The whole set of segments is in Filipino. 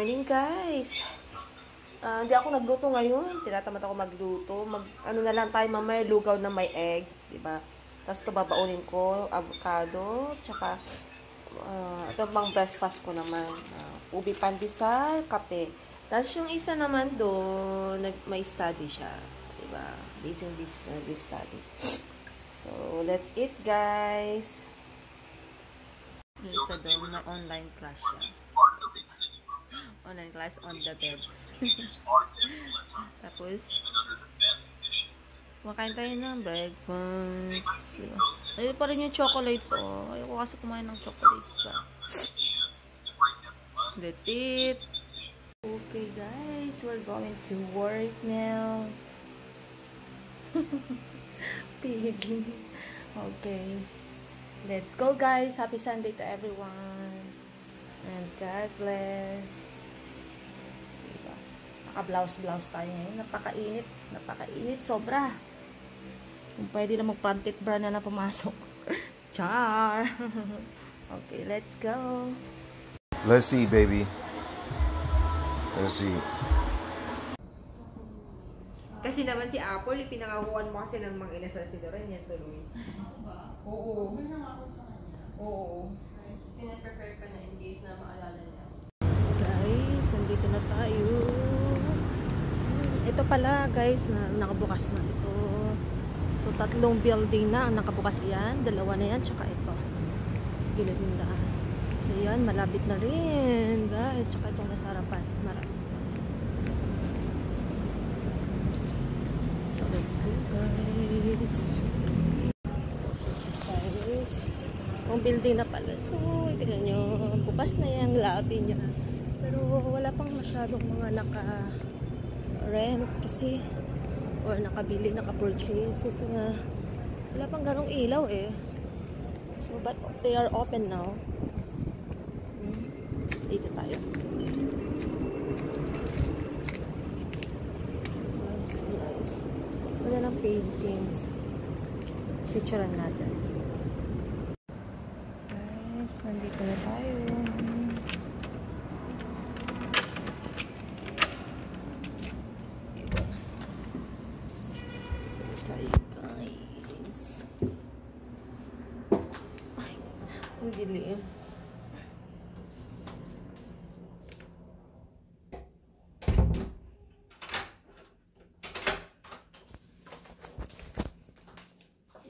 Morning guys! Hindi ako nagluto ngayon. Tinatamad ako magluto. Ano na lang tayo mamaya, lugaw na may egg. Diba? Tapos ito babaunin ko, avocado, tsaka ito pang breakfast ko naman. Ubi pandesal, kape. Tapos yung isa naman doon, may study siya. Diba? Basing this study. So, let's eat guys! Yung isa doon na online class siya. Online class on the bed. Tapos, makain tayo ng breakfast. Ayun pa rin yung chocolates, oh. Ayoko kasi kumain ng chocolates ba. That's it. Okay, guys. We're going to work now. Piggy. Okay. Let's go, guys. Happy Sunday to everyone. And God bless. Naka-blouse tayo ngayon. Napakainit. Napakainit. Sobra. Kung pwede na mag-fronted bra na pumasok. Char! Okay, let's go. Let's see, baby. Let's see. Kasi naman si Apple, pinangakuan mo kasi ng mga inasal si Doran. Yan tuloy. Oo. Oo. Pinaprepare ka na in case na maalala niya. Guys, nandito na tayo. Ito pala guys, nakabukas na ito. So, 3 building na ang nakabukas yan. 2 na yan, tsaka ito. Sa gilid ng daan. Ayan, malapit na rin guys. Tsaka itong nasa harapan. Marami. So, let's go guys. Guys, itong building na pala ito. Tignan nyo, bukas na yan, labi niya. Pero wala pang masyadong mga naka-rent kasi or nakabili, naka-purchase kasi nga wala pang ganong ilaw eh. So, but they are open now. Dito tayo. Nice, nice. Wala ng paintings. Picturean natin. Guys, nandito na tayo. Dilim.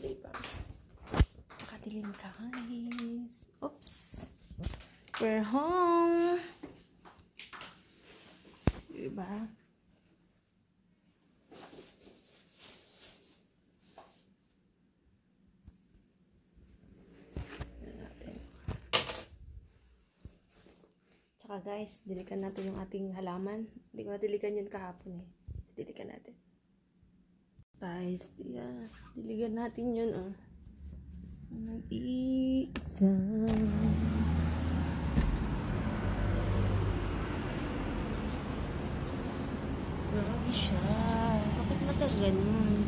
Diba? Nakadilim guys. Oops. We're home. Diba? Tsaka guys, dilikan natin yung ating halaman. Hindi ko na dilikan yun kahapon eh. Dilikan natin. Guys, diligan natin yun oh. Nag-iisa. Grabe siya. Bakit matagal nun?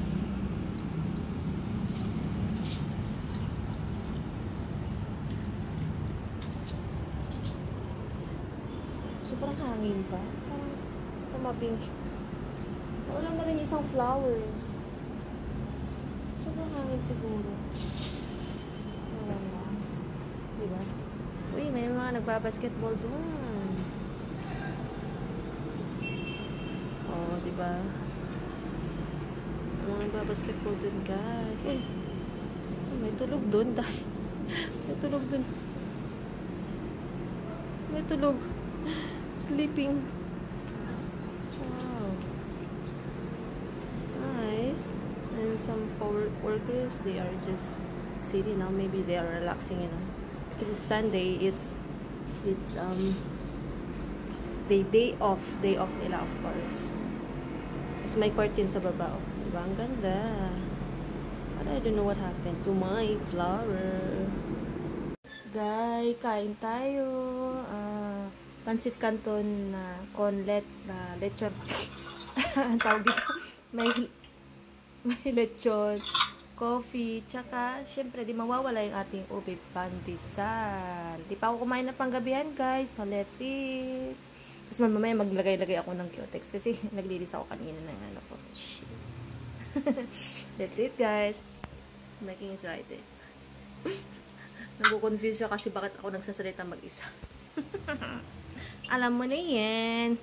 Sobrang hangin pa. Parang tumabing. Wala na rin isang flowers. Sobrang hangin siguro. Wala na. Diba? Uy, may mga nagbabasketball doon. Oh, diba? May mga nagbabasketball doon, guys. Uy, may tulog doon. May tulog doon. May tulog. Sleeping. Wow. Nice. And some workers, they are just sitting now. Maybe they are relaxing, you know. Because it's Sunday, it's day off nila, of course. It's my curtain sa baba. Oh. Diba? Ang ganda. But I don't know what happened to my flower. Guys, kain tayo. Pansit Canton na conlet na lechon. Ang tawag dito. May lechon, coffee, tsaka syempre di mawawala yung ating ubi pandesal. Di pa ako kumain ng panggabihan guys. So let's eat. Tapos mamaya maglagay-lagay ako ng cutex kasi naglilis ako kanina ng ano ko. Shit. That's it, guys. Making excited. Nagko-confuse siya kasi bakit ako nagsasalita mag-isa. Alam mo na yan.